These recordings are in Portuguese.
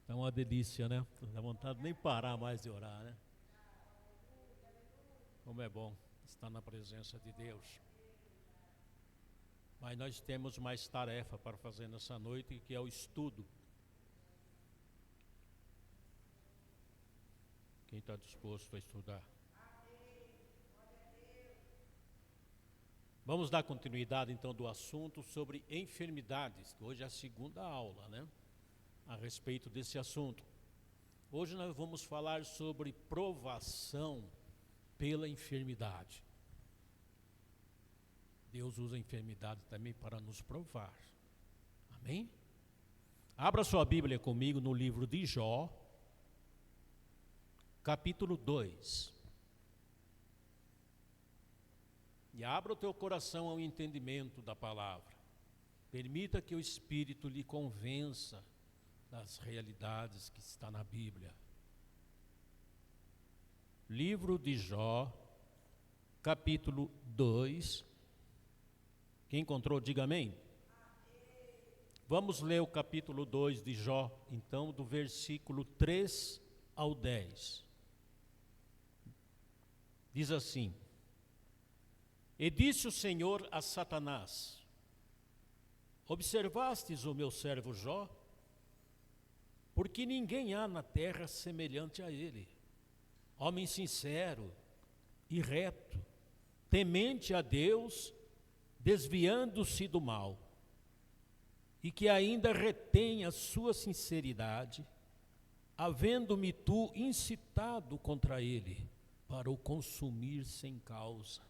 É uma delícia, né? Não dá vontade de nem parar mais de orar, né? Como é bom estar na presença de Deus. Mas nós temos mais tarefa para fazer nessa noite, que é o estudo. Quem está disposto a estudar? Vamos dar continuidade então do assunto sobre enfermidades, que hoje é a segunda aula, né? A respeito desse assunto. Hoje nós vamos falar sobre provação pela enfermidade. Deus usa a enfermidade também para nos provar. Amém? Abra sua Bíblia comigo no livro de Jó, capítulo 2. E abra o teu coração ao entendimento da palavra. Permita que o Espírito lhe convença das realidades que está na Bíblia. Livro de Jó, capítulo 2. Quem encontrou, diga amém. Vamos ler o capítulo 2 de Jó, então, do versículo 3 ao 10. Diz assim: E disse o Senhor a Satanás: Observastes o meu servo Jó? Porque ninguém há na terra semelhante a ele, homem sincero e reto, temente a Deus, desviando-se do mal, e que ainda retém a sua sinceridade, havendo-me tu incitado contra ele, para o consumir sem causa.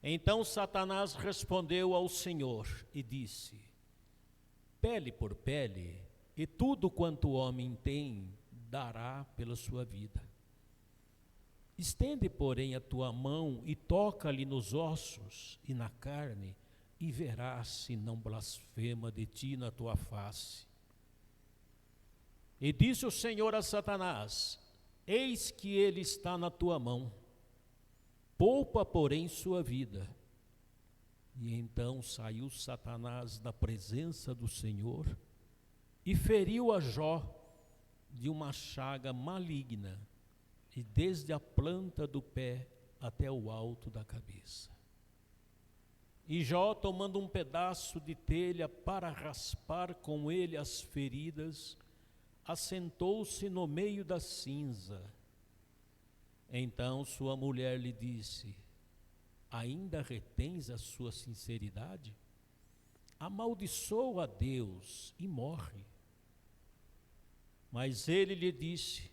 Então Satanás respondeu ao Senhor e disse: Pele por pele, e tudo quanto o homem tem, dará pela sua vida. Estende, porém, a tua mão e toca-lhe nos ossos e na carne, e verás se não blasfema de ti na tua face. E disse o Senhor a Satanás: Eis que ele está na tua mão, poupa, porém, sua vida. E então saiu Satanás da presença do Senhor e feriu a Jó de uma chaga maligna, e desde a planta do pé até o alto da cabeça. E Jó, tomando um pedaço de telha para raspar com ele as feridas, assentou-se no meio da cinza. Então sua mulher lhe disse: Ainda retens a sua sinceridade? Amaldiçoa a Deus e morre. Mas ele lhe disse: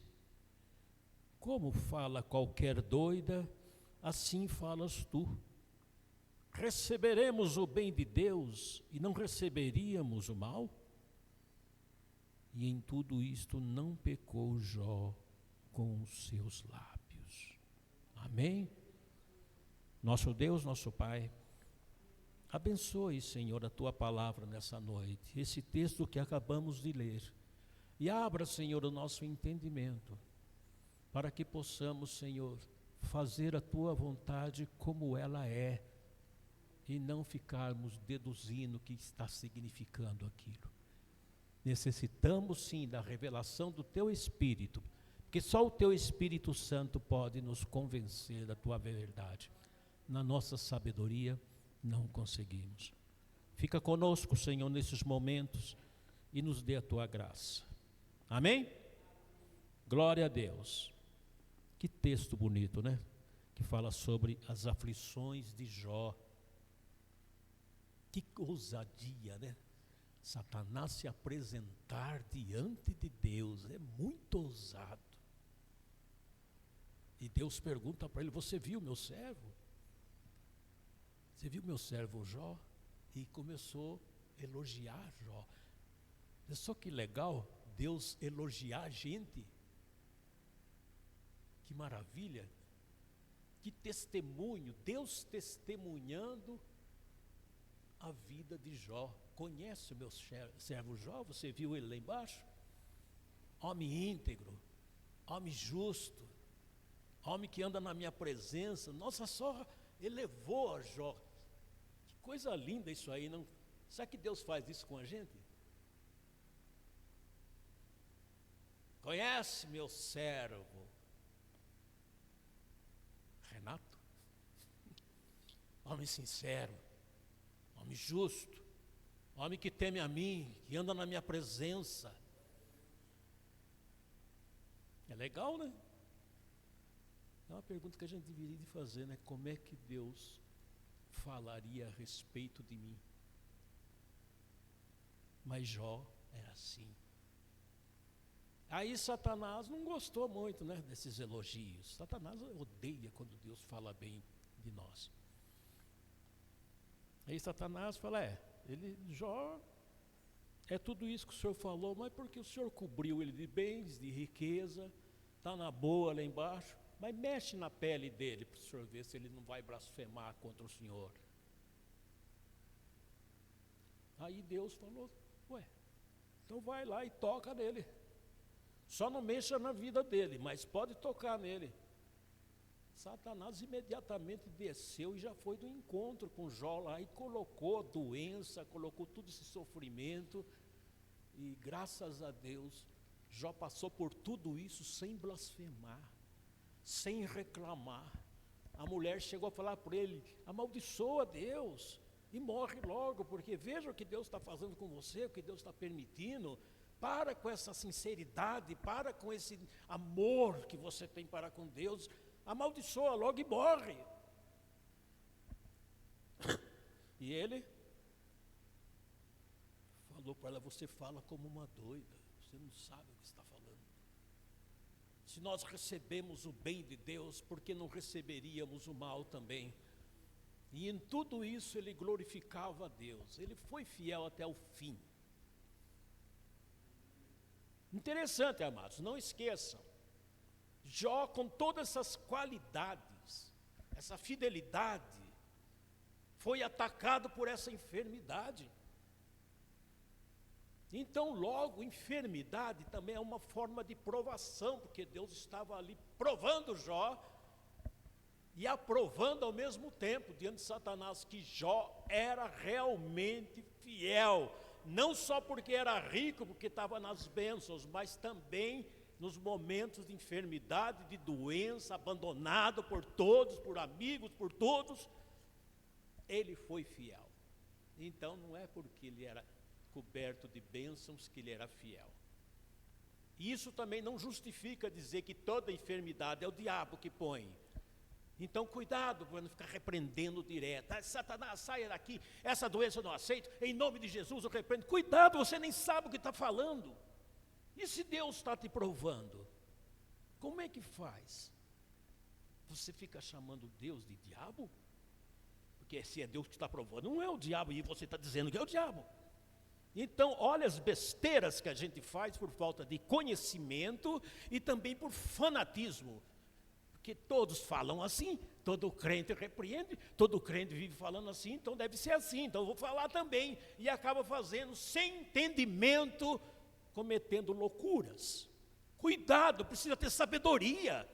Como fala qualquer doida, assim falas tu. Receberemos o bem de Deus e não receberíamos o mal? E em tudo isto não pecou Jó com os seus lábios. Amém? Nosso Deus, nosso Pai, abençoe, Senhor, a tua palavra nessa noite, esse texto que acabamos de ler. E abra, Senhor, o nosso entendimento, para que possamos, Senhor, fazer a tua vontade como ela é, e não ficarmos deduzindo o que está significando aquilo. Necessitamos sim da revelação do teu Espírito, porque só o teu Espírito Santo pode nos convencer da tua verdade. Na nossa sabedoria não conseguimos. Fica conosco, Senhor, nesses momentos e nos dê a tua graça. Amém? Glória a Deus. Que texto bonito, né? Que fala sobre as aflições de Jó. Que ousadia, né? Satanás se apresentar diante de Deus é muito ousado. E Deus pergunta para ele: Você viu meu servo? Você viu meu servo Jó? E começou a elogiar Jó. Olha só que legal Deus elogiar a gente. Que maravilha. Que testemunho. Deus testemunhando a vida de Jó. Conhece o meu servo Jó? Você viu ele lá embaixo? Homem íntegro, homem justo, homem que anda na minha presença. Nossa, só elevou a Jó. Que coisa linda isso aí, não? Será que Deus faz isso com a gente? Conhece meu servo Renato? Homem sincero, homem justo, homem que teme a mim, que anda na minha presença. É legal, né? É uma pergunta que a gente deveria de fazer, né? Como é que Deus falaria a respeito de mim? Mas Jó era assim. Aí Satanás não gostou muito, né, desses elogios. Satanás odeia quando Deus fala bem de nós. Aí Satanás fala, Jó, é tudo isso que o senhor falou, mas porque o senhor cobriu ele de bens, de riqueza, está na boa lá embaixo, mas mexe na pele dele para o senhor ver se ele não vai blasfemar contra o senhor. Aí Deus falou, então vai lá e toca nele. Só não mexa na vida dele, mas pode tocar nele. Satanás imediatamente desceu e já foi do encontro com Jó lá e colocou doença, colocou todo esse sofrimento. E graças a Deus, Jó passou por tudo isso sem blasfemar, sem reclamar. A mulher chegou a falar para ele, amaldiçoa Deus e morre logo, porque veja o que Deus está fazendo com você, o que Deus está permitindo. Para com essa sinceridade, para com esse amor que você tem para com Deus, amaldiçoa logo e morre. E ele falou para ela, você fala como uma doida, você não sabe o que está falando. Se nós recebemos o bem de Deus, por que não receberíamos o mal também? E em tudo isso ele glorificava a Deus, ele foi fiel até o fim. Interessante, amados, não esqueçam, Jó com todas essas qualidades, essa fidelidade, foi atacado por essa enfermidade. Então logo, enfermidade também é uma forma de provação, porque Deus estava ali provando Jó, e aprovando ao mesmo tempo, diante de Satanás, que Jó era realmente fiel, não só porque era rico, porque estava nas bênçãos, mas também nos momentos de enfermidade, de doença, abandonado por todos, por amigos, por todos, ele foi fiel. Então não é porque ele era coberto de bênçãos que ele era fiel. Isso também não justifica dizer que toda enfermidade é o diabo que põe. Então cuidado para não ficar repreendendo direto. Satanás, saia daqui, essa doença eu não aceito, em nome de Jesus eu repreendo. Cuidado, você nem sabe o que está falando. E se Deus está te provando, como é que faz? Você fica chamando Deus de diabo? Porque se é Deus que está provando, não é o diabo, e você está dizendo que é o diabo. Então, olha as besteiras que a gente faz por falta de conhecimento e também por fanatismo. Porque todos falam assim, todo crente repreende, todo crente vive falando assim, então deve ser assim, então eu vou falar também. E acaba fazendo sem entendimento, cometendo loucuras. Cuidado, precisa ter sabedoria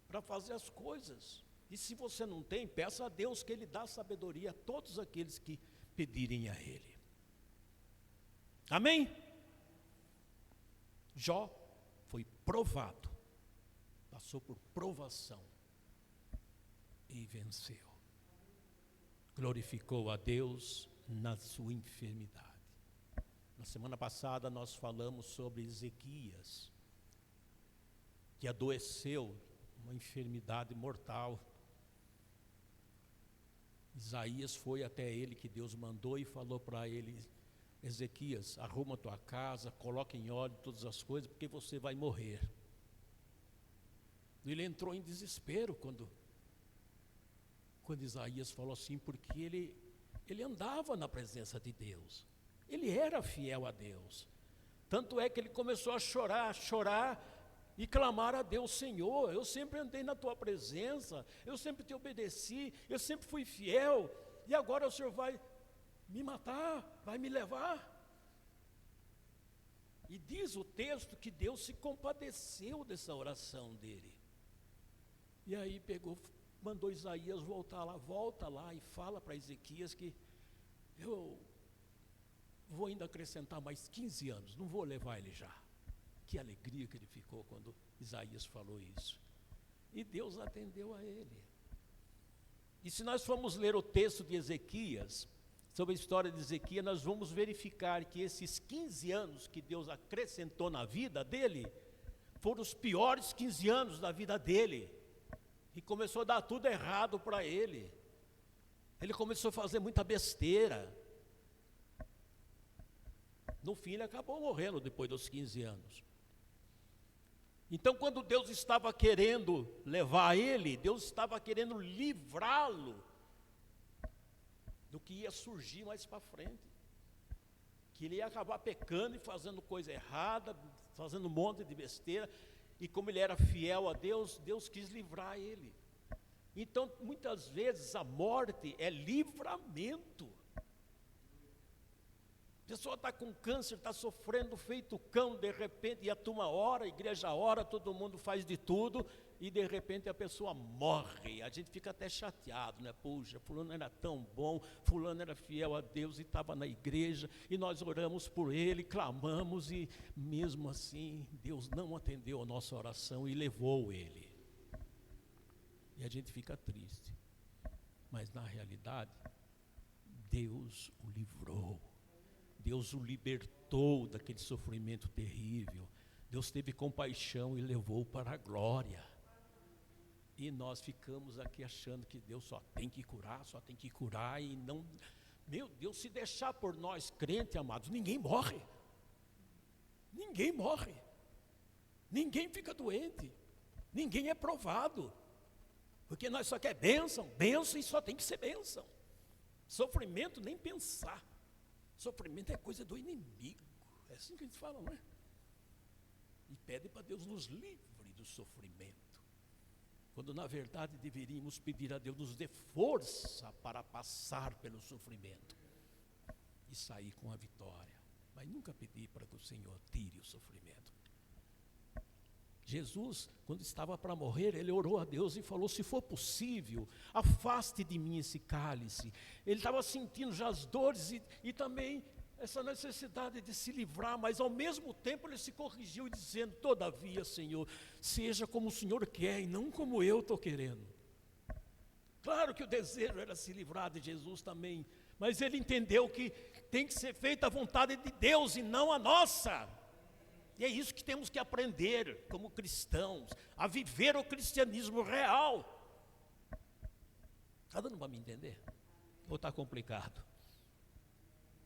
para fazer as coisas. E se você não tem, peça a Deus que Ele dá sabedoria a todos aqueles que pedirem a Ele. Amém? Jó foi provado, passou por provação e venceu. Glorificou a Deus na sua enfermidade. Na semana passada nós falamos sobre Ezequias, que adoeceu, uma enfermidade mortal. Isaías foi até ele, que Deus mandou, e falou para ele, Ezequias, arruma a tua casa, coloca em ordem todas as coisas, porque você vai morrer. Ele entrou em desespero quando Isaías falou assim, porque ele andava na presença de Deus, ele era fiel a Deus, tanto é que ele começou a chorar e clamar a Deus, Senhor, eu sempre andei na tua presença, eu sempre te obedeci, eu sempre fui fiel, e agora o Senhor vai me matar, vai me levar. E diz o texto que Deus se compadeceu dessa oração dele. E aí mandou Isaías voltar lá, volta lá e fala para Ezequias que eu vou ainda acrescentar mais 15 anos, não vou levar ele já. que alegria que ele ficou quando Isaías falou isso. E Deus atendeu a ele. E se nós formos ler o texto de Ezequias, sobre a história de Ezequias, nós vamos verificar que esses 15 anos que Deus acrescentou na vida dele, foram os piores 15 anos da vida dele. E começou a dar tudo errado para ele. Ele começou a fazer muita besteira. No fim, ele acabou morrendo depois dos 15 anos. Então, quando Deus estava querendo levar ele, Deus estava querendo livrá-lo do que ia surgir mais para frente. Que ele ia acabar pecando e fazendo coisa errada, fazendo um monte de besteira. E como ele era fiel a Deus, Deus quis livrar ele. Então, muitas vezes, a morte é livramento. A pessoa está com câncer, está sofrendo feito cão, de repente, e a turma ora, a igreja ora, todo mundo faz de tudo, e de repente a pessoa morre. A gente fica até chateado, né? Puxa, fulano era tão bom, fulano era fiel a Deus e estava na igreja, e nós oramos por ele, clamamos, e mesmo assim, Deus não atendeu a nossa oração e levou ele. E a gente fica triste. Mas na realidade, Deus o livrou. Deus o libertou daquele sofrimento terrível. Deus teve compaixão e levou para a glória. E nós ficamos aqui achando que Deus só tem que curar, e não... Meu Deus, se deixar por nós, crente, amados, ninguém morre. Ninguém morre. Ninguém fica doente. Ninguém é provado. Porque nós só quer bênção e só tem que ser bênção. Sofrimento, nem pensar. Sofrimento é coisa do inimigo. É assim que a gente fala, não é? E pede para Deus nos livre do sofrimento. Quando na verdade deveríamos pedir a Deus nos dê força para passar pelo sofrimento e sair com a vitória. Mas nunca pedir para que o Senhor tire o sofrimento. Jesus, quando estava para morrer, ele orou a Deus e falou: se for possível, afaste de mim esse cálice. Ele estava sentindo já as dores e também essa necessidade de se livrar, mas ao mesmo tempo ele se corrigiu dizendo: todavia, Senhor, seja como o Senhor quer e não como eu estou querendo. Claro que o desejo era se livrar de Jesus também, mas ele entendeu que tem que ser feita a vontade de Deus e não a nossa. E é isso que temos que aprender como cristãos, a viver o cristianismo real. Está dando para me entender? Ou está complicado?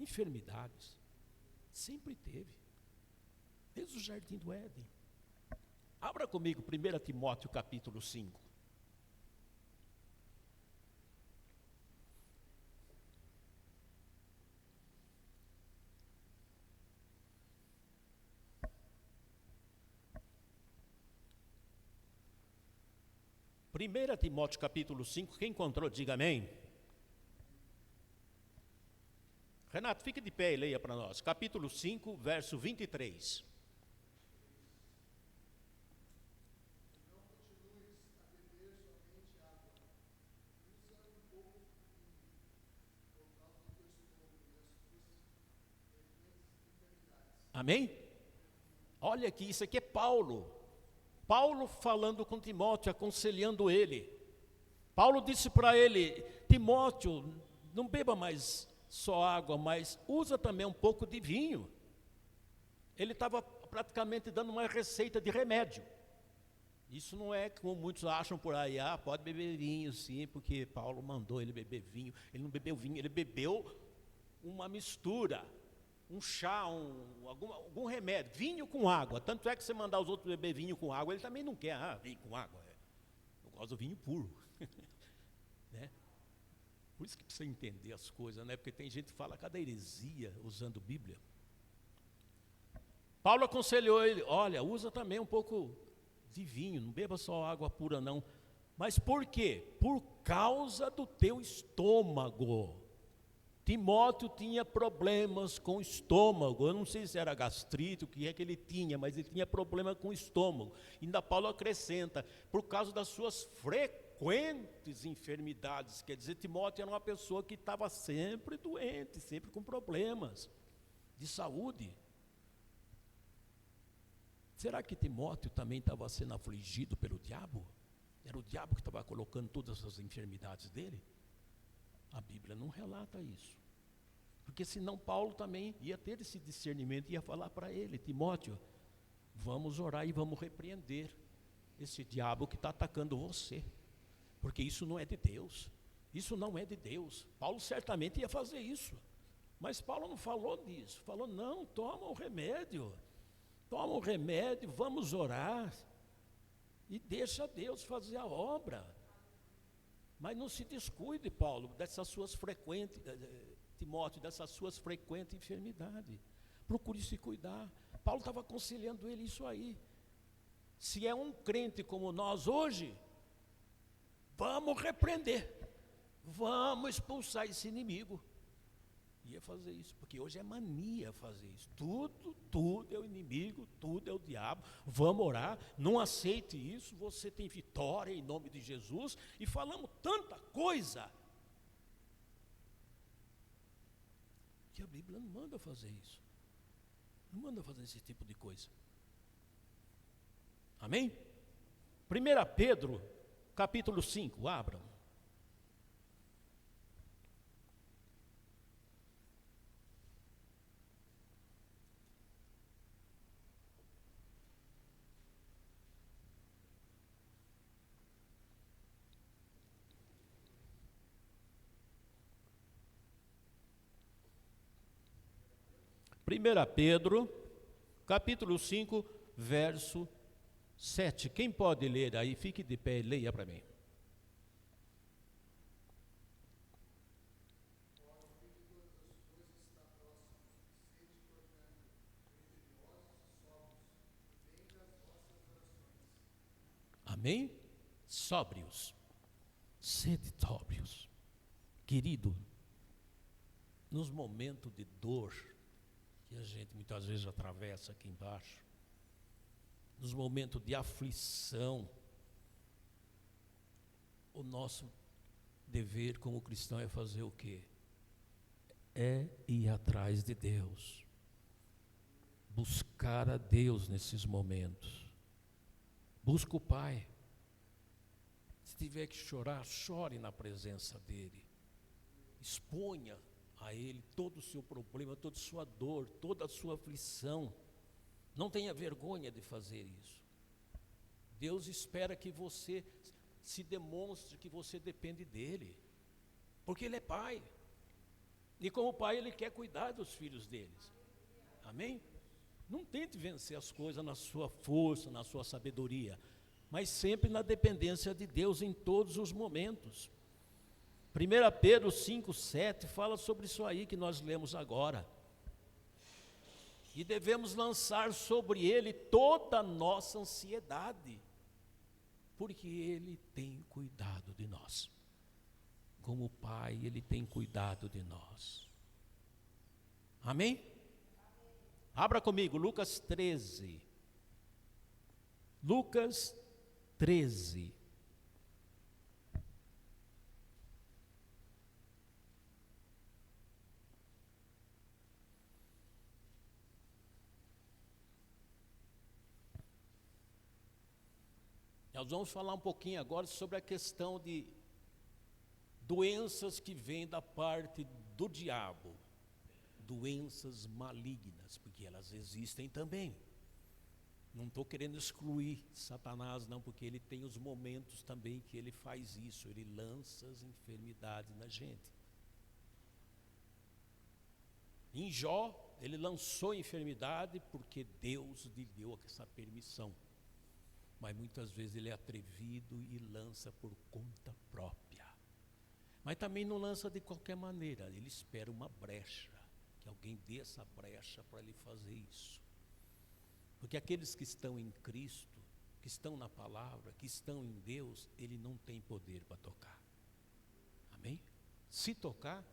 Enfermidades, sempre teve, desde o jardim do Éden. Abra comigo 1 Timóteo capítulo 5. Primeira Timóteo capítulo 5, quem encontrou, diga amém. Renato, fique de pé e leia para nós. Capítulo 5, verso 23. Amém? Olha aqui, isso aqui é Paulo. Paulo falando com Timóteo, aconselhando ele. Paulo disse para ele: Timóteo, não beba mais só água, mas usa também um pouco de vinho. Ele estava praticamente dando uma receita de remédio. Isso não é como muitos acham por aí: pode beber vinho sim, porque Paulo mandou ele beber vinho. Ele não bebeu vinho, ele bebeu uma mistura, um chá, algum remédio, vinho com água. Tanto é que você mandar os outros beber vinho com água, ele também não quer, vinho com água. Eu gosto do vinho puro. Né? Por isso que precisa entender as coisas, né? Porque tem gente que fala cada heresia usando Bíblia. Paulo aconselhou ele: olha, usa também um pouco de vinho, não beba só água pura não. Mas por quê? Por causa do teu estômago. Timóteo tinha problemas com o estômago. Eu não sei se era gastrite, o que é que ele tinha, mas ele tinha problema com o estômago. Ainda Paulo acrescenta: por causa das suas frequentes enfermidades. Quer dizer, Timóteo era uma pessoa que estava sempre doente, sempre com problemas de saúde. Será que Timóteo também estava sendo afligido pelo diabo? Era o diabo que estava colocando todas as enfermidades dele? A Bíblia não relata isso. Porque senão Paulo também ia ter esse discernimento, ia falar para ele: Timóteo, vamos orar e vamos repreender esse diabo que está atacando você, porque isso não é de Deus, isso não é de Deus. Paulo certamente ia fazer isso, mas Paulo não falou disso, falou: não, toma o remédio, vamos orar, e deixa Deus fazer a obra. Mas não se descuide, Paulo, dessas suas frequentes, Timóteo, dessas suas frequentes enfermidades. Procure se cuidar. Paulo estava aconselhando ele isso aí. Se é um crente como nós hoje, vamos repreender, vamos expulsar esse inimigo. Ia fazer isso, porque hoje é mania fazer isso. Tudo é o inimigo, tudo é o diabo. Vamos orar, não aceite isso, você tem vitória em nome de Jesus. E falamos tanta coisa que a Bíblia não manda fazer isso. Não manda fazer esse tipo de coisa. Amém? 1 Pedro, capítulo 5, abram. Primeira Pedro, capítulo 5, verso 7. Quem pode ler aí? Fique de pé e leia para mim. Amém? Sóbrios. Sede sóbrios. Querido, nos momentos de dor que a gente muitas vezes atravessa aqui embaixo, nos momentos de aflição, o nosso dever como cristão é fazer o quê? É ir atrás de Deus, buscar a Deus nesses momentos. Busca o Pai. Se tiver que chorar, chore na presença dEle. Exponha a Ele todo o seu problema, toda a sua dor, toda a sua aflição. Não tenha vergonha de fazer isso. Deus espera que você se demonstre que você depende dEle, porque Ele é Pai. E como Pai, Ele quer cuidar dos filhos deles. Amém? Não tente vencer as coisas na sua força, na sua sabedoria, mas sempre na dependência de Deus em todos os momentos. 1 Pedro 5, 7 fala sobre isso aí que nós lemos agora. E devemos lançar sobre Ele toda a nossa ansiedade, porque Ele tem cuidado de nós. Como Pai, Ele tem cuidado de nós. Amém? Abra comigo, Lucas 13. Lucas 13. Nós vamos falar um pouquinho agora sobre a questão de doenças que vêm da parte do diabo. Doenças malignas, porque elas existem também. Não estou querendo excluir Satanás não, porque ele tem os momentos também que ele faz isso, ele lança as enfermidades na gente. Em Jó, ele lançou a enfermidade porque Deus lhe deu essa permissão. Mas muitas vezes ele é atrevido e lança por conta própria. Mas também não lança de qualquer maneira, ele espera uma brecha. Que alguém dê essa brecha para ele fazer isso. Porque aqueles que estão em Cristo, que estão na palavra, que estão em Deus, ele não tem poder para tocar. Amém? Se tocar,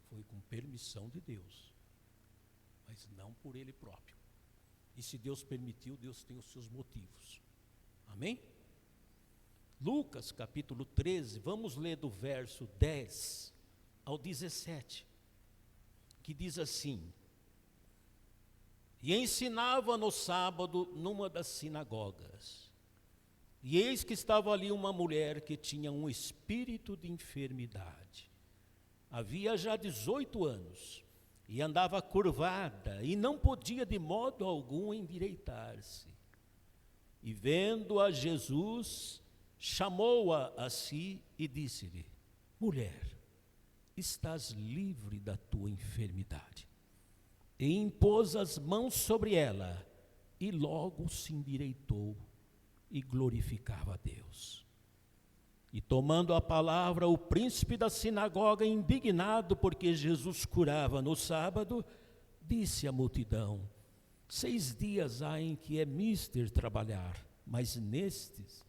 foi com permissão de Deus, mas não por ele próprio. E se Deus permitiu, Deus tem os seus motivos. Amém? Lucas capítulo 13, vamos ler do verso 10 ao 17. Que diz assim: e ensinava no sábado numa das sinagogas. E eis que estava ali uma mulher que tinha um espírito de enfermidade. Havia já 18 anos, e andava curvada, e não podia de modo algum endireitar-se. E vendo-a Jesus, chamou-a a si e disse-lhe: mulher, estás livre da tua enfermidade. E impôs as mãos sobre ela, e logo se endireitou e glorificava a Deus. E tomando a palavra, o príncipe da sinagoga, indignado porque Jesus curava no sábado, disse à multidão: 6 dias há em que é mister trabalhar, mas nestes,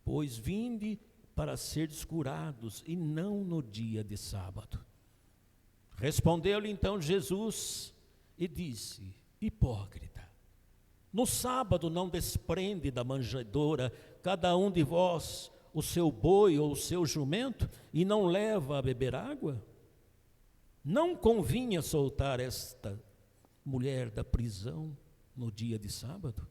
pois vinde para seres curados, e não no dia de sábado. Respondeu-lhe então Jesus e disse: hipócrita, no sábado não desprende da manjedoura cada um de vós o seu boi ou o seu jumento, e não leva a beber água? Não convinha soltar esta mulher da prisão no dia de sábado?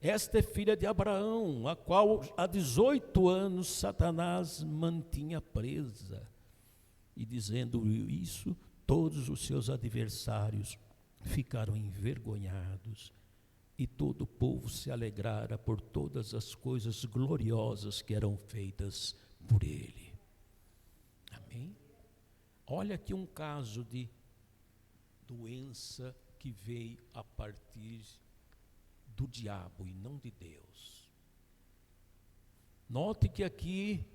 Esta é filha de Abraão, a qual há 18 anos Satanás mantinha presa. E dizendo isso, todos os seus adversários ficaram envergonhados, e todo o povo se alegrara por todas as coisas gloriosas que eram feitas por ele. Amém? Olha aqui um caso de doença que veio a partir do diabo e não de Deus. Note que aqui,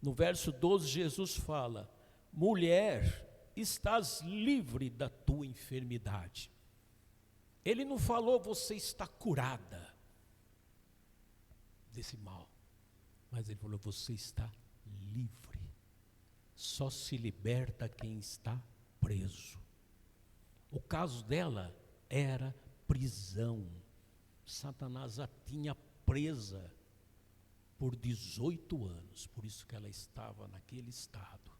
no verso 12, Jesus fala: mulher, estás livre da tua enfermidade. Ele não falou: você está curada desse mal, mas ele falou: você está livre. Só se liberta quem está preso. O caso dela era prisão. Satanás a tinha presa por 18 anos, por isso que ela estava naquele estado.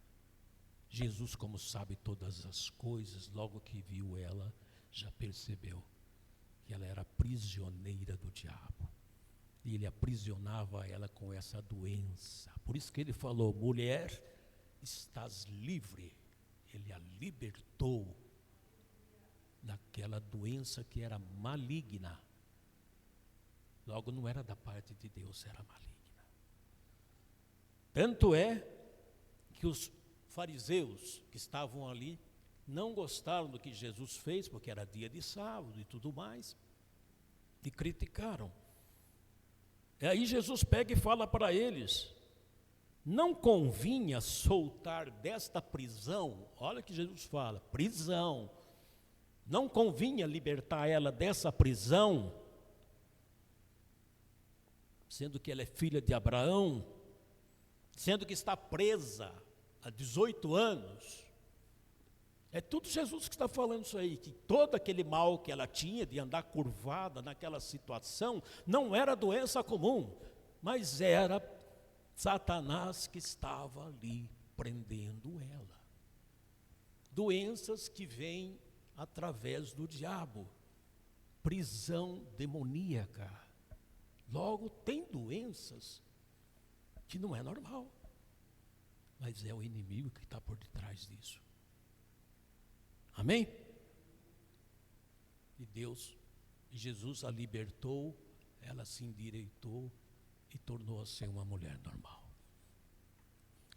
Jesus, como sabe todas as coisas, logo que viu ela, já percebeu que ela era prisioneira do diabo. E ele aprisionava ela com essa doença. Por isso que ele falou: mulher, estás livre. Ele a libertou daquela doença que era maligna. Logo, não era da parte de Deus, era maligna. Tanto é que os fariseus que estavam ali não gostaram do que Jesus fez, porque era dia de sábado e tudo mais, e criticaram. E aí Jesus pega e fala para eles: não convinha soltar desta prisão. Olha que Jesus fala: prisão. Não convinha libertar ela dessa prisão, sendo que ela é filha de Abraão, sendo que está presa há 18 anos. É tudo Jesus que está falando isso aí, que todo aquele mal que ela tinha de andar curvada naquela situação, não era doença comum, mas era Satanás que estava ali prendendo ela. Doenças que vêm através do diabo, prisão demoníaca. Logo, tem doenças que não é normal, mas é o inimigo que está por detrás disso. Amém? E Jesus a libertou, ela se endireitou e tornou-se uma mulher normal.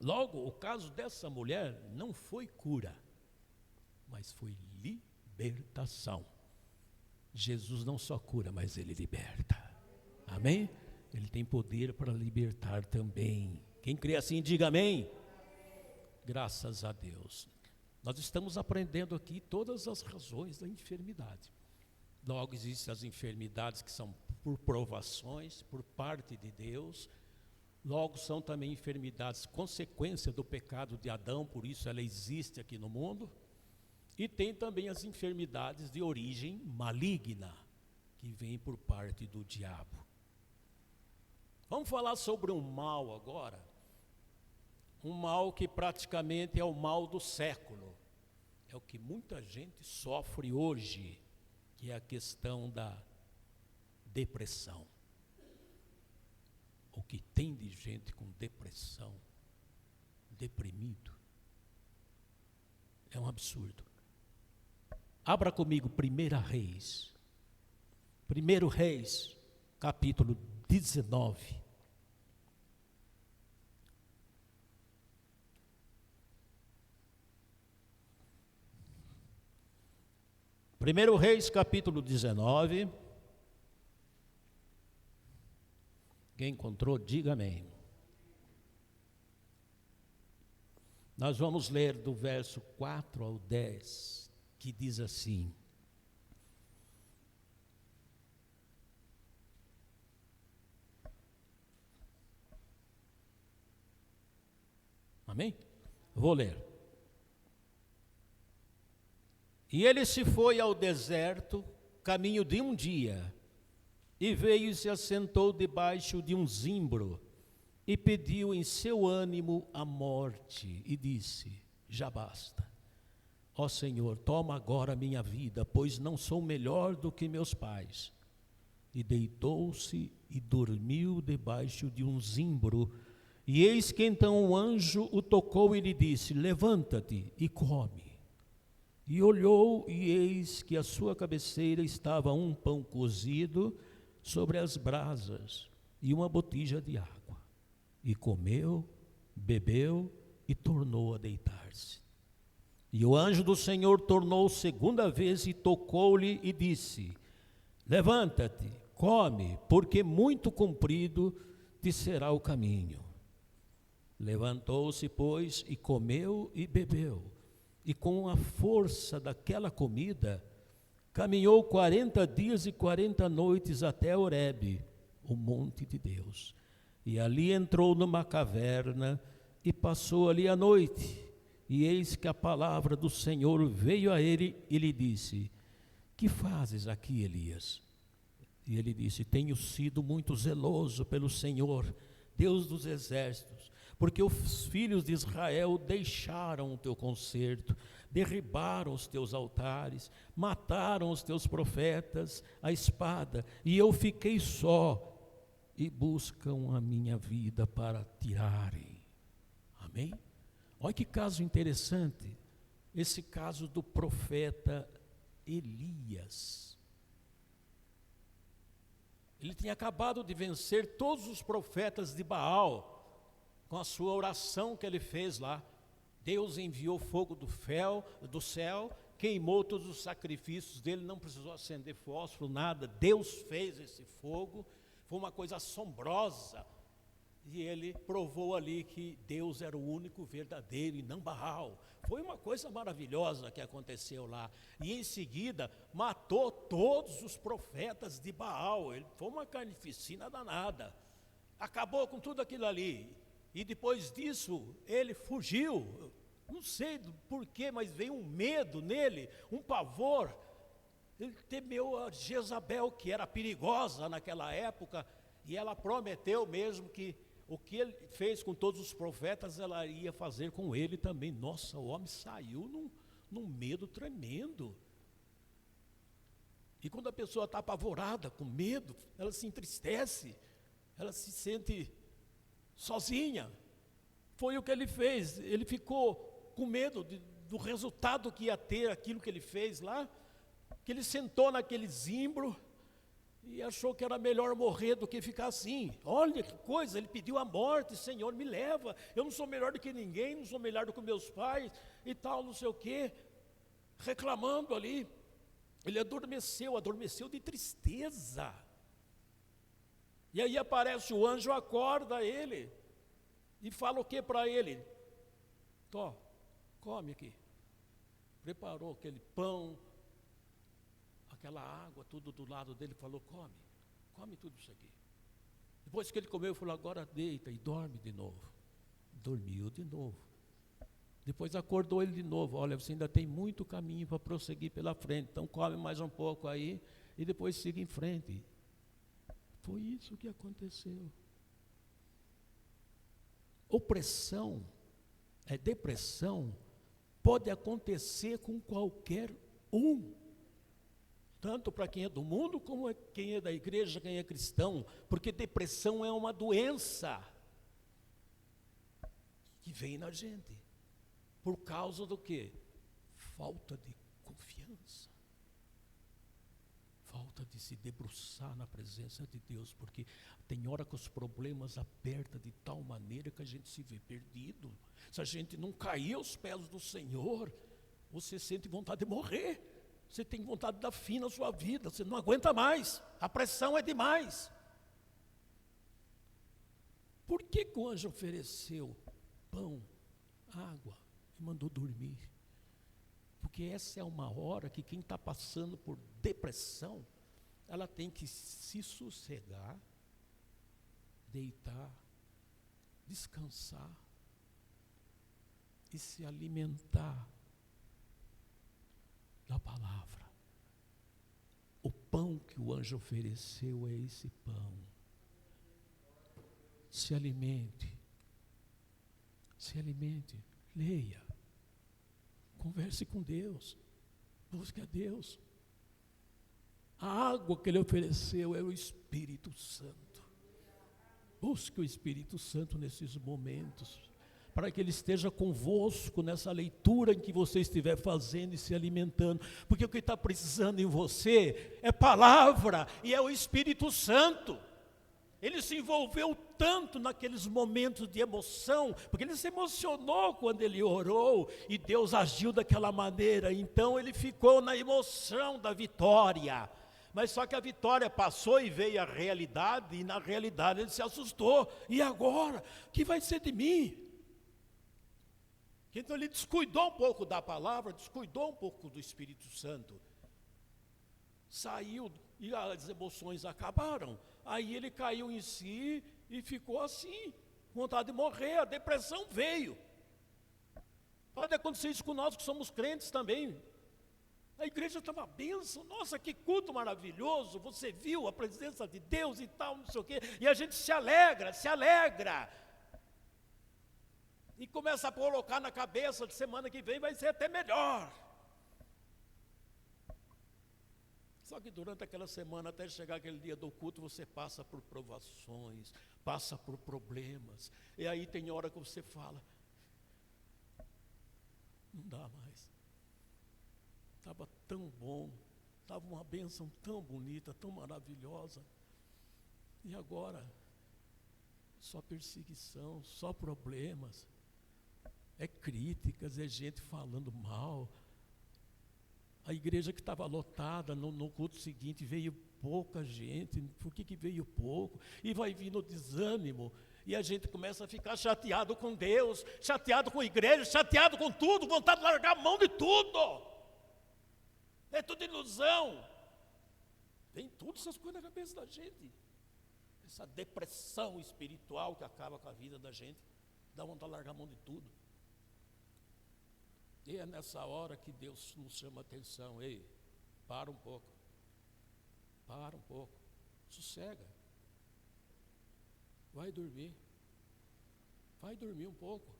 Logo, o caso dessa mulher não foi cura, mas foi libertação. Jesus não só cura, mas ele liberta. Amém? Ele tem poder para libertar também. Quem crê assim, diga amém. Graças a Deus. Nós estamos aprendendo aqui todas as razões da enfermidade. Logo, existem as enfermidades que são por provações, por parte de Deus. Logo, são também enfermidades consequência do pecado de Adão, por isso ela existe aqui no mundo. E tem também as enfermidades de origem maligna, que vêm por parte do diabo. Vamos falar sobre um mal agora. Um mal que praticamente é o mal do século. É o que muita gente sofre hoje. que é a questão da depressão. O que tem de gente com depressão, deprimido, é um absurdo. Abra comigo 1 Reis. 1 Reis, capítulo 19. Primeiro Reis, capítulo 19. Quem encontrou, diga amém. Nós vamos ler do verso 4 ao 10, que diz assim: amém? Vou ler. E ele se foi ao deserto, caminho de um dia, e veio e se assentou debaixo de um zimbro, e pediu em seu ânimo a morte, e disse: já basta. Ó Senhor, toma agora a minha vida, pois não sou melhor do que meus pais. E deitou-se e dormiu debaixo de um zimbro, e eis que então um anjo o tocou e lhe disse: levanta-te e come. E olhou, e eis que à sua cabeceira estava um pão cozido sobre as brasas e uma botija de água. E comeu, bebeu e tornou a deitar-se. E o anjo do Senhor tornou segunda vez e tocou-lhe e disse: levanta-te, come, porque muito comprido te será o caminho. Levantou-se, pois, e comeu e bebeu. E com a força daquela comida, caminhou 40 dias e 40 noites até Horebe, o monte de Deus. E ali entrou numa caverna e passou ali a noite. E eis que a palavra do Senhor veio a ele e lhe disse: que fazes aqui, Elias? E ele disse: tenho sido muito zeloso pelo Senhor, Deus dos exércitos, porque os filhos de Israel deixaram o teu concerto, derribaram os teus altares, mataram os teus profetas à espada, e eu fiquei só, e buscam a minha vida para tirarem. Amém? Olha que caso interessante, esse caso do profeta Elias. Ele tinha acabado de vencer todos os profetas de Baal, com a sua oração que ele fez lá. Deus enviou fogo do céu, queimou todos os sacrifícios dele, não precisou acender fósforo, nada. Deus fez esse fogo, foi uma coisa assombrosa. E ele provou ali que Deus era o único verdadeiro e não Baal. Foi uma coisa maravilhosa que aconteceu lá. E em seguida matou todos os profetas de Baal. Foi uma carnificina danada. Acabou com tudo aquilo ali. E depois disso, ele fugiu. Não sei do porquê, mas veio um medo nele, um pavor. Ele temeu a Jezabel, que era perigosa naquela época, e ela prometeu mesmo que o que ele fez com todos os profetas, ela ia fazer com ele também. Nossa, o homem saiu num medo tremendo. E quando a pessoa está apavorada, com medo, ela se entristece, ela se sente sozinha. Foi o que ele fez. Ele ficou com medo do resultado que ia ter aquilo que ele fez lá, que ele sentou naquele zimbro e achou que era melhor morrer do que ficar assim. Olha que coisa, ele pediu a morte: Senhor, me leva, eu não sou melhor do que ninguém, não sou melhor do que meus pais e tal, não sei o quê, reclamando ali. Ele adormeceu de tristeza. E aí aparece o anjo, acorda ele e fala o que para ele? Tó, come aqui. Preparou aquele pão, aquela água, tudo do lado dele, falou: come tudo isso aqui. Depois que ele comeu, ele falou: agora deita e dorme de novo. Dormiu de novo. Depois acordou ele de novo: olha, você ainda tem muito caminho para prosseguir pela frente, então come mais um pouco aí e depois siga em frente. Foi isso que aconteceu. Opressão, depressão, pode acontecer com qualquer um. tanto para quem é do mundo, como quem é da igreja, quem é cristão, porque depressão é uma doença que vem na gente, por causa do quê? Falta de confiança, falta de se debruçar na presença de Deus, porque tem hora que os problemas apertam de tal maneira que a gente se vê perdido. Se a gente não cair aos pés do Senhor, você sente vontade de morrer, você tem vontade de dar fim na sua vida, você não aguenta mais, a pressão é demais. Por que o anjo ofereceu pão, água e mandou dormir? Porque essa é uma hora que quem está passando por depressão, ela tem que se sossegar, deitar, descansar e se alimentar da palavra. O pão que o anjo ofereceu é esse pão. Se alimente, leia, converse com Deus, busque a Deus. A água que ele ofereceu é o Espírito Santo. Busque o Espírito Santo nesses momentos, para que ele esteja convosco nessa leitura em que você estiver fazendo e se alimentando, porque o que está precisando em você é palavra e é o Espírito Santo. Ele se envolveu tanto naqueles momentos de emoção, porque ele se emocionou quando ele orou e Deus agiu daquela maneira, então ele ficou na emoção da vitória. Mas só que a vitória passou e veio a realidade, e na realidade ele se assustou. E agora? O que vai ser de mim? Então ele descuidou um pouco da palavra, descuidou um pouco do Espírito Santo. Saiu e as emoções acabaram. Aí ele caiu em si e ficou assim, com vontade de morrer, a depressão veio. Pode acontecer isso com nós que somos crentes também. A igreja estava bênção, nossa, que culto maravilhoso, você viu a presença de Deus e tal, não sei o quê, e a gente se alegra, e começa a colocar na cabeça de semana que vem vai ser até melhor. Só que durante aquela semana, até chegar aquele dia do culto, você passa por provações, passa por problemas, e aí tem hora que você fala, não dá mais. Estava tão bom, estava uma bênção tão bonita, tão maravilhosa, e agora, só perseguição, só problemas, é críticas, é gente falando mal. A igreja que estava lotada, no culto seguinte veio pouca gente. Por que veio pouco? E vai vindo desânimo, e a gente começa a ficar chateado com Deus, chateado com a igreja, chateado com tudo, vontade de largar a mão de tudo. É tudo ilusão. Vem tudo essas coisas na cabeça da gente. Essa depressão espiritual que acaba com a vida da gente, dá vontade de largar a mão de tudo. E é nessa hora que Deus nos chama a atenção. Ei, para um pouco, sossega, vai dormir um pouco.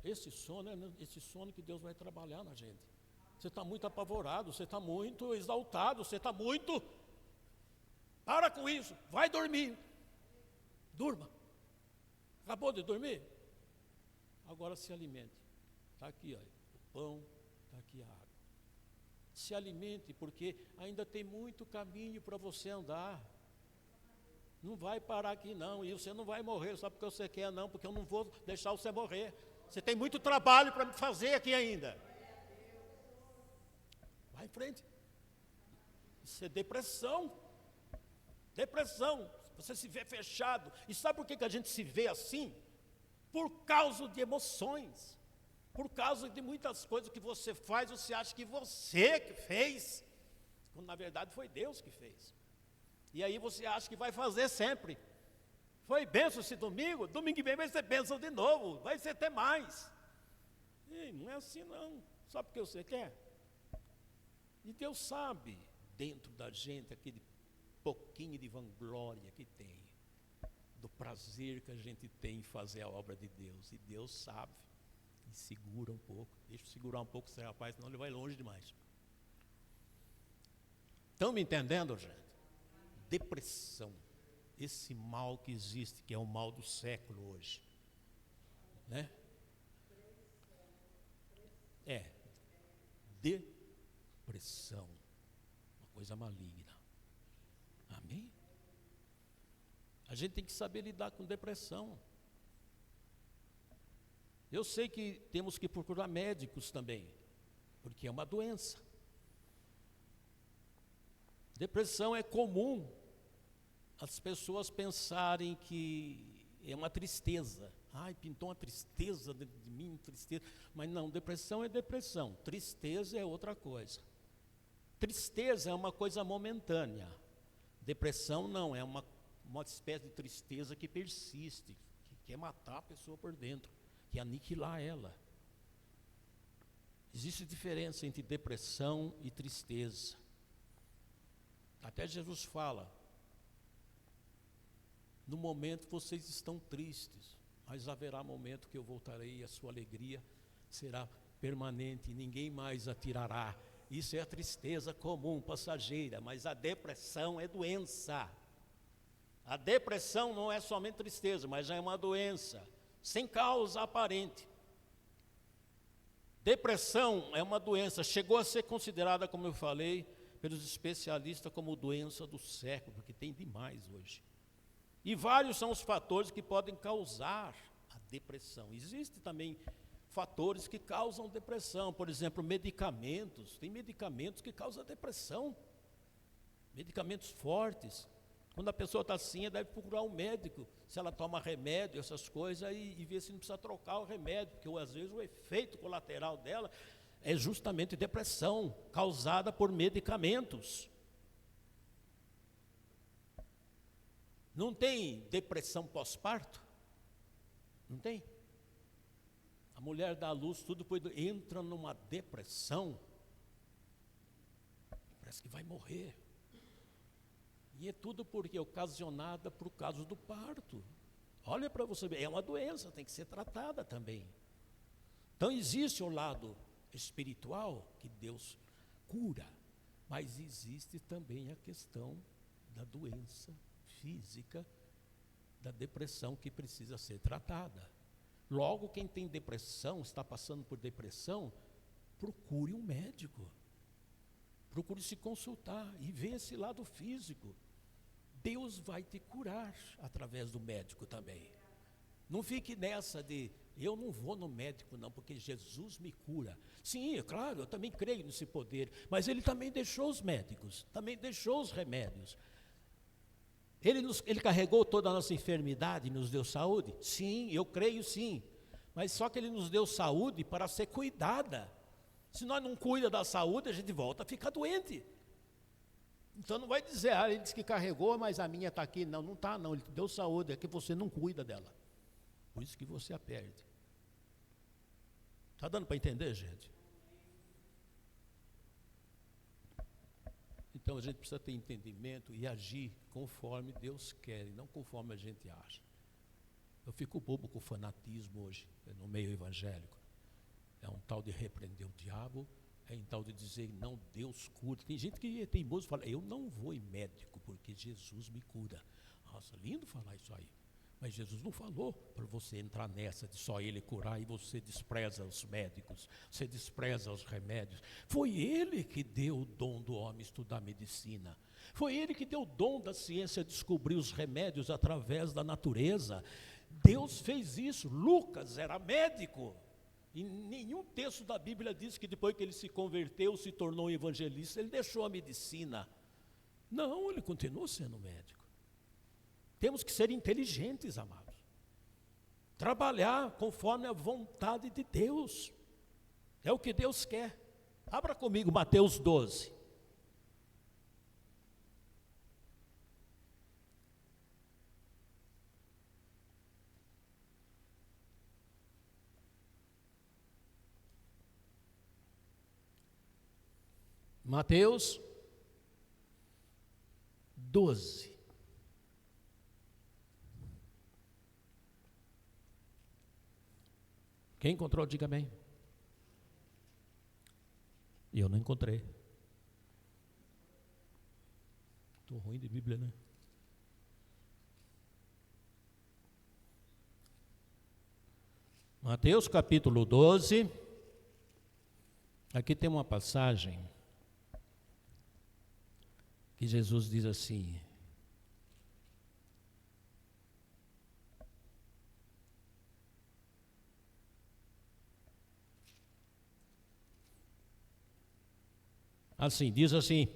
Esse sono é esse sono que Deus vai trabalhar na gente. Você está muito apavorado, você está muito exaltado, você está muito... Para com isso, vai dormir. Durma. Acabou de dormir? Agora se alimente. Está aqui, ó, o pão, está aqui a água. Se alimente, porque ainda tem muito caminho para você andar. Não vai parar aqui não, e você não vai morrer só porque você quer não, porque eu não vou deixar você morrer. Você tem muito trabalho para fazer aqui ainda. Vai em frente. Isso é depressão. Você se vê fechado. E sabe por que a gente se vê assim? Por causa de emoções. Por causa de muitas coisas que você faz, você acha que você que fez, quando na verdade foi Deus que fez. E aí você acha que vai fazer sempre. Foi bênção esse domingo, domingo que vem vai ser bênção de novo, vai ser até mais. E não é assim não, só porque você quer. E Deus sabe, dentro da gente, aquele pouquinho de vanglória que tem, do prazer que a gente tem em fazer a obra de Deus. E Deus sabe, e segura um pouco, deixa eu segurar um pouco esse rapaz, senão ele vai longe demais. Estão me entendendo, gente? Depressão. Esse mal que existe, que é o mal do século hoje. Né? É. Depressão. Uma coisa maligna. Amém? A gente tem que saber lidar com depressão. Eu sei que temos que procurar médicos também, porque é uma doença. Depressão é comum as pessoas pensarem que é uma tristeza. Ai, pintou uma tristeza dentro de mim, tristeza. Mas não, depressão é depressão, tristeza é outra coisa. Tristeza é uma coisa momentânea. Depressão não, é uma espécie de tristeza que persiste, que quer matar a pessoa por dentro, que aniquilar ela. Existe diferença entre depressão e tristeza. Até Jesus fala, no momento vocês estão tristes, mas haverá momento que eu voltarei e a sua alegria será permanente, e ninguém mais a tirará. Isso é a tristeza comum, passageira, mas a depressão é doença. A depressão não é somente tristeza, mas já é uma doença, sem causa aparente. Depressão é uma doença, chegou a ser considerada, como eu falei, pelos especialistas como doença do século, porque tem demais hoje. E vários são os fatores que podem causar a depressão. Existem também fatores que causam depressão, por exemplo, medicamentos. Tem medicamentos que causam depressão, medicamentos fortes. Quando a pessoa está assim, deve procurar um médico, se ela toma remédio, essas coisas, e ver se não precisa trocar o remédio, porque às vezes o efeito colateral dela é justamente depressão, causada por medicamentos. Não tem depressão pós-parto? Não tem? A mulher dá à luz, tudo depois entra numa depressão, parece que vai morrer. E é tudo porque é ocasionada por causa do parto. Olha para você ver, é uma doença, tem que ser tratada também. Então existe o lado espiritual que Deus cura, mas existe também a questão da doença física, da depressão que precisa ser tratada. Logo, quem tem depressão, está passando por depressão, procure um médico. Procure se consultar e ver esse lado físico. Deus vai te curar através do médico também. Não fique nessa de, eu não vou no médico não, porque Jesus me cura. Sim, é claro, eu também creio nesse poder, mas Ele também deixou os médicos, também deixou os remédios. Ele carregou toda a nossa enfermidade e nos deu saúde? Sim, eu creio sim. Mas só que Ele nos deu saúde para ser cuidada. Se nós não cuidamos da saúde, a gente volta a ficar doente. Então não vai dizer, Ele disse que carregou, mas a minha está aqui. Não, não está não, Ele te deu saúde, é que você não cuida dela. Por isso que você a perde. Está dando para entender, gente? Então a gente precisa ter entendimento e agir conforme Deus quer, e não conforme a gente acha. Eu fico bobo com o fanatismo hoje, no meio evangélico. É um tal de repreender o diabo, é um tal de dizer, não, Deus cura. Tem gente que é teimoso e fala, eu não vou em médico, porque Jesus me cura. Nossa, lindo falar isso aí. Mas Jesus não falou para você entrar nessa de só Ele curar e você despreza os médicos, você despreza os remédios. Foi Ele que deu o dom do homem estudar medicina. Foi Ele que deu o dom da ciência descobrir os remédios através da natureza. Deus fez isso. Lucas era médico. E nenhum texto da Bíblia diz que depois que ele se converteu, se tornou um evangelista, ele deixou a medicina. Não, ele continuou sendo médico. Temos que ser inteligentes, amados. Trabalhar conforme a vontade de Deus. É o que Deus quer. Abra comigo Mateus 12. Mateus 12. Quem encontrou, diga amém. Eu não encontrei. Estou ruim de Bíblia, né? Mateus capítulo 12. Aqui tem uma passagem que Jesus diz assim: diz assim: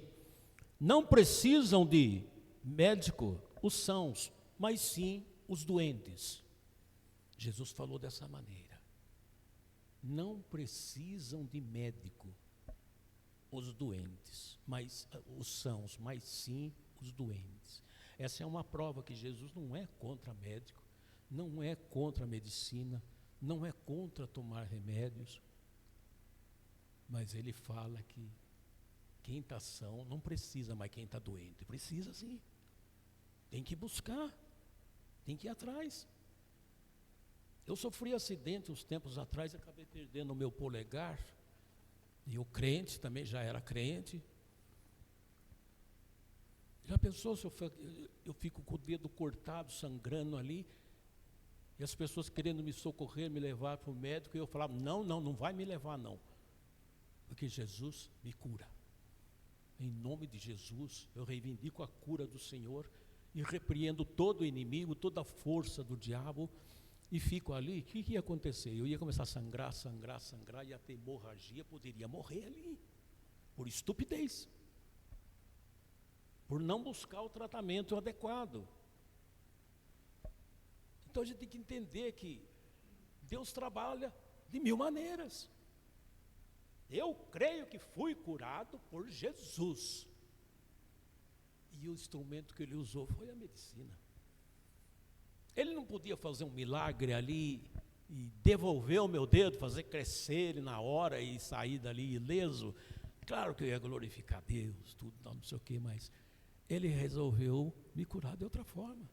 não precisam de médico os sãos, mas sim os doentes. Jesus falou dessa maneira. Não precisam de médico os doentes, mas os sãos, mas sim os doentes. Essa é uma prova que Jesus não é contra médico, não é contra a medicina, não é contra tomar remédios, mas ele fala que quem está são não precisa, mas quem está doente precisa sim. Tem que buscar, tem que ir atrás. Eu sofri acidente uns tempos atrás, acabei perdendo o meu polegar, e o crente também já era crente. Já pensou se eu fico com o dedo cortado, sangrando ali, e as pessoas querendo me socorrer, me levar para o médico, e eu falava, não vai me levar não, porque Jesus me cura. Em nome de Jesus, eu reivindico a cura do Senhor e repreendo todo o inimigo, toda a força do diabo, e fico ali. O que ia acontecer? Eu ia começar a sangrar, ia ter hemorragia, poderia morrer ali, por estupidez, por não buscar o tratamento adequado. Então a gente tem que entender que Deus trabalha de mil maneiras. Eu creio que fui curado por Jesus. E o instrumento que ele usou foi a medicina. Ele não podia fazer um milagre ali e devolver o meu dedo, fazer crescer ele na hora e sair dali ileso. Claro que eu ia glorificar a Deus, tudo, não sei o quê, mas ele resolveu me curar de outra forma.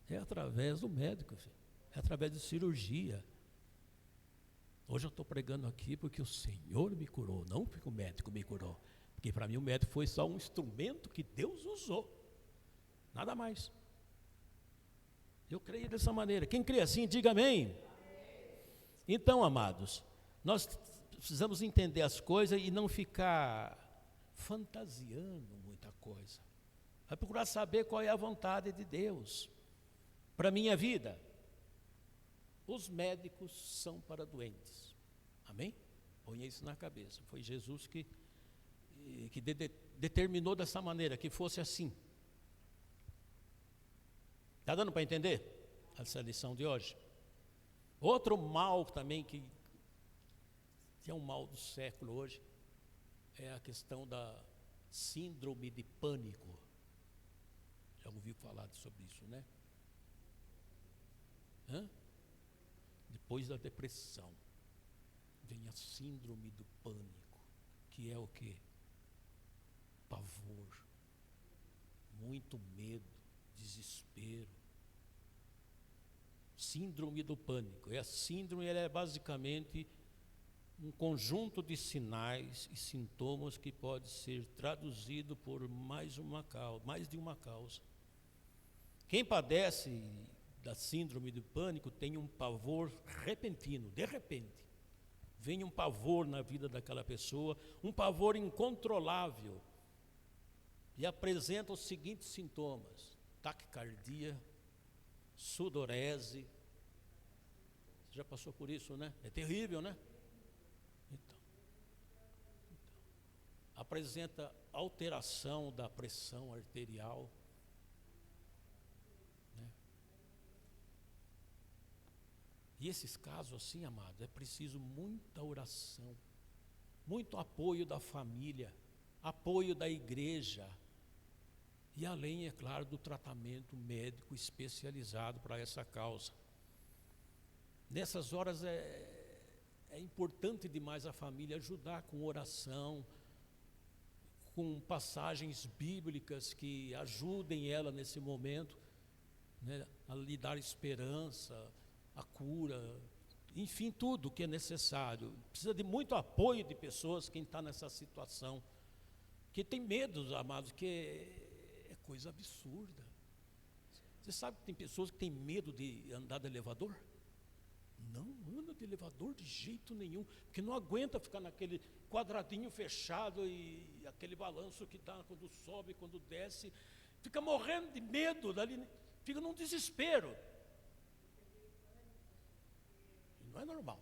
É através do médico, filho. É através de cirurgia. Hoje eu estou pregando aqui porque o Senhor me curou, não porque o médico me curou. Porque para mim o médico foi só um instrumento que Deus usou. Nada mais. Eu creio dessa maneira. Quem crê assim, diga amém. Então, amados, nós precisamos entender as coisas e não ficar fantasiando muita coisa. Vai procurar saber qual é a vontade de Deus para a minha vida. Os médicos são para doentes. Amém? Ponha isso na cabeça. Foi Jesus que determinou dessa maneira, que fosse assim. Está dando para entender essa lição de hoje? Outro mal também que é um mal do século hoje é a questão da síndrome de pânico. Já ouviu falar sobre isso, né? Depois da depressão vem a síndrome do pânico, que é o quê? Pavor, muito medo, desespero. Síndrome do pânico. E a síndrome ela é basicamente um conjunto de sinais e sintomas que pode ser traduzido por mais de uma causa. Quem padece da síndrome do pânico tem um pavor repentino, de repente. Vem um pavor na vida daquela pessoa, um pavor incontrolável, e apresenta os seguintes sintomas: taquicardia, sudorese. Você já passou por isso, né? É terrível, né? Então, apresenta alteração da pressão arterial, né? E esses casos assim, amado, é preciso muita oração, muito apoio da família, apoio da igreja, e além, é claro, do tratamento médico especializado para essa causa. Nessas horas é importante demais a família ajudar com oração, com passagens bíblicas que ajudem ela nesse momento, né, a lhe dar esperança, a cura, enfim, tudo o que é necessário. Precisa de muito apoio de pessoas, quem está nessa situação, que tem medo, amados, que coisa absurda. Você sabe que tem pessoas que têm medo de andar de elevador? Não anda de elevador de jeito nenhum, porque não aguenta ficar naquele quadradinho fechado e aquele balanço que dá quando sobe, quando desce, fica morrendo de medo, dali, fica num desespero. Não é normal.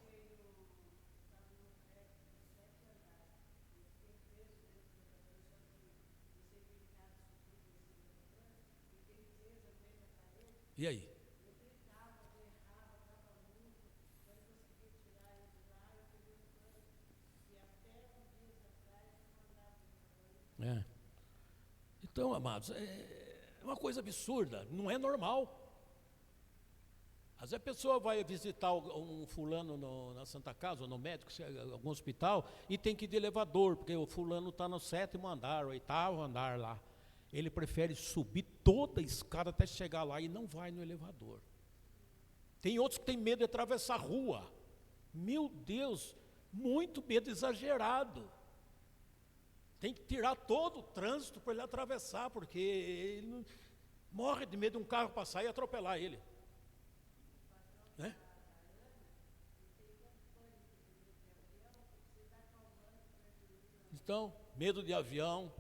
E aí? É. Então, amados, é uma coisa absurda, não é normal. Às vezes a pessoa vai visitar um fulano na Santa Casa, ou no médico, algum hospital, e tem que ir de elevador, porque o fulano está no 7º andar, 8º andar lá. Ele prefere subir toda a escada até chegar lá e não vai no elevador. Tem outros que têm medo de atravessar a rua. Meu Deus, muito medo exagerado. Tem que tirar todo o trânsito para ele atravessar, porque ele morre de medo de um carro passar e atropelar ele. Né? Então, medo de avião,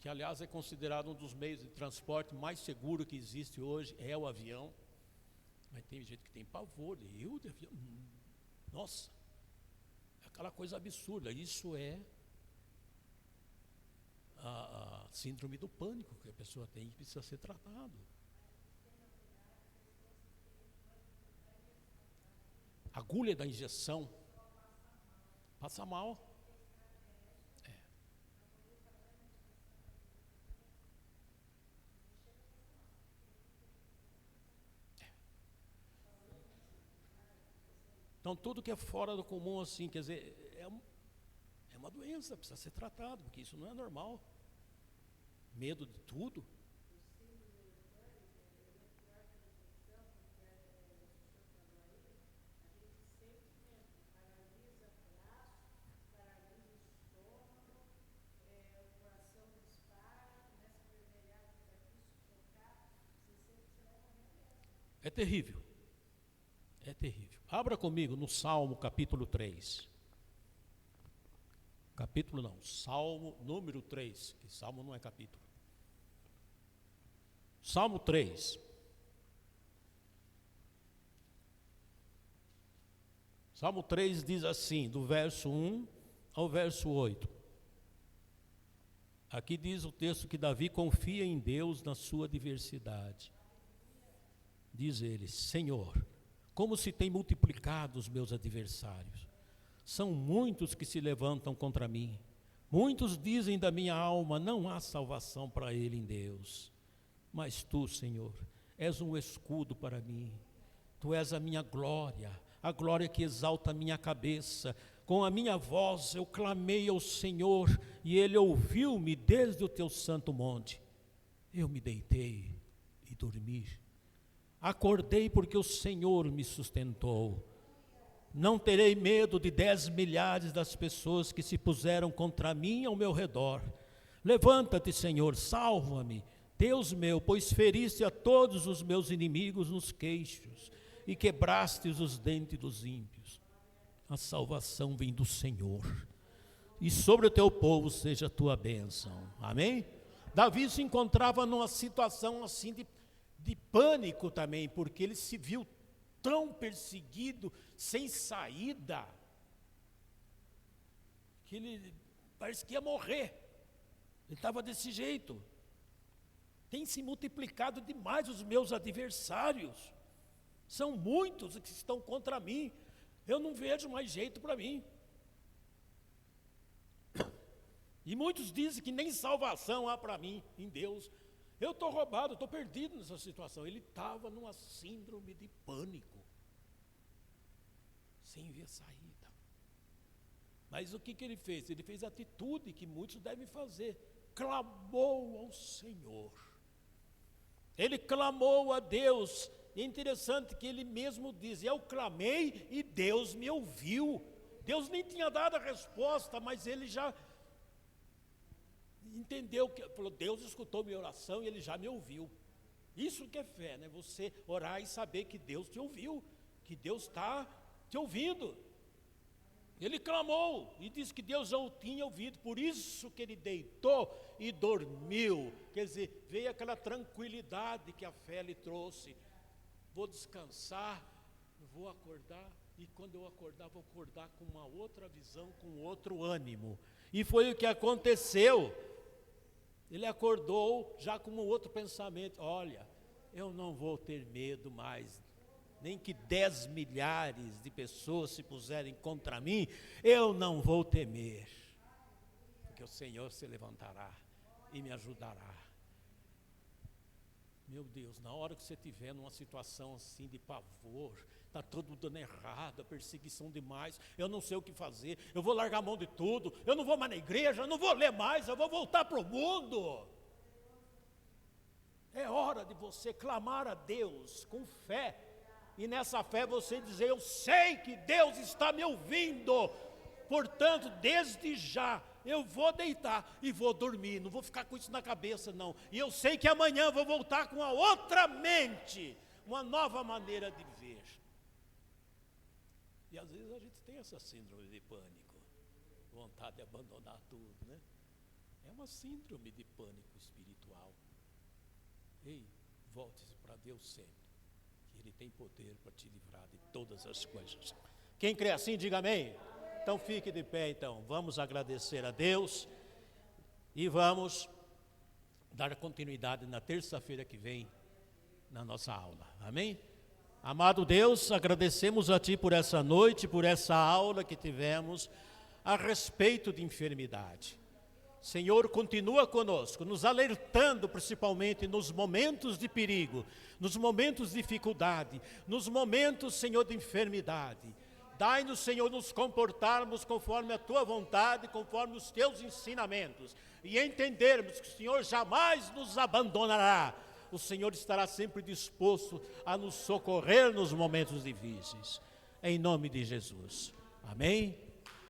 que aliás é considerado um dos meios de transporte mais seguro que existe hoje, é o avião. Mas tem gente que tem pavor, eu de avião. Nossa, é aquela coisa absurda. Isso é a síndrome do pânico que a pessoa tem e precisa ser tratado. Agulha da injeção, passa mal. Então, tudo que é fora do comum, assim, quer dizer, é uma doença, precisa ser tratado, porque isso não é normal. Medo de tudo. É terrível. É terrível. Abra comigo no Salmo capítulo 3. Capítulo não, Salmo número 3, que Salmo não é capítulo. Salmo 3. Salmo 3 diz assim, do verso 1 ao verso 8. Aqui diz o texto que Davi confia em Deus na sua adversidade. Diz ele, Senhor, como se tem multiplicado os meus adversários. São muitos que se levantam contra mim. Muitos dizem da minha alma, não há salvação para ele em Deus. Mas tu, Senhor, és um escudo para mim. Tu és a minha glória, a glória que exalta a minha cabeça. Com a minha voz eu clamei ao Senhor, e Ele ouviu-me desde o teu santo monte. Eu me deitei e dormi. Acordei porque o Senhor me sustentou. Não terei medo de 10 milhares das pessoas que se puseram contra mim ao meu redor. Levanta-te, Senhor, salva-me, Deus meu, pois feriste a todos os meus inimigos nos queixos e quebrastes os dentes dos ímpios. A salvação vem do Senhor, e sobre o teu povo seja a tua bênção. Amém? Davi se encontrava numa situação assim de pânico também, porque ele se viu tão perseguido, sem saída, que ele parece que ia morrer. Ele estava desse jeito. Tem se multiplicado demais os meus adversários. São muitos que estão contra mim. Eu não vejo mais jeito para mim. E muitos dizem que nem salvação há para mim em Deus. Eu estou roubado, estou perdido nessa situação. Ele estava numa síndrome de pânico, sem ver saída. Mas o que ele fez? Ele fez a atitude que muitos devem fazer. Clamou ao Senhor. Ele clamou a Deus. E é interessante que ele mesmo diz, eu clamei e Deus me ouviu. Deus nem tinha dado a resposta, mas ele já entendeu que, falou, Deus escutou minha oração e Ele já me ouviu. Isso que é fé, né? Você orar e saber que Deus te ouviu, que Deus está te ouvindo. Ele clamou e disse que Deus já o tinha ouvido, por isso que ele deitou e dormiu. Quer dizer, veio aquela tranquilidade que a fé lhe trouxe. Vou descansar, vou acordar, e quando eu acordar, vou acordar com uma outra visão, com outro ânimo. E foi o que aconteceu. Ele acordou já com um outro pensamento. Olha, eu não vou ter medo mais, nem que 10 milhares de pessoas se puserem contra mim, eu não vou temer, porque o Senhor se levantará e me ajudará. Meu Deus, na hora que você estiver numa situação assim de pavor, está tudo dando errado, a perseguição demais, eu não sei o que fazer, eu vou largar a mão de tudo, eu não vou mais na igreja, eu não vou ler mais, eu vou voltar para o mundo. É hora de você clamar a Deus com fé, e nessa fé você dizer, eu sei que Deus está me ouvindo, portanto, desde já, eu vou deitar e vou dormir, não vou ficar com isso na cabeça não, e eu sei que amanhã eu vou voltar com uma outra mente, uma nova maneira de ver. E às vezes a gente tem essa síndrome de pânico, vontade de abandonar tudo, né? É uma síndrome de pânico espiritual. Ei, volte-se para Deus sempre, que Ele tem poder para te livrar de todas as coisas. Quem crê assim, diga amém. Então fique de pé, então, vamos agradecer a Deus e vamos dar continuidade na terça-feira que vem na nossa aula, amém? Amado Deus, agradecemos a Ti por essa noite, por essa aula que tivemos a respeito de enfermidade. Senhor, continua conosco, nos alertando principalmente nos momentos de perigo, nos momentos de dificuldade, nos momentos, Senhor, de enfermidade. Dai-nos, Senhor, nos comportarmos conforme a Tua vontade, conforme os Teus ensinamentos, e entendermos que o Senhor jamais nos abandonará. O Senhor estará sempre disposto a nos socorrer nos momentos difíceis. Em nome de Jesus. Amém?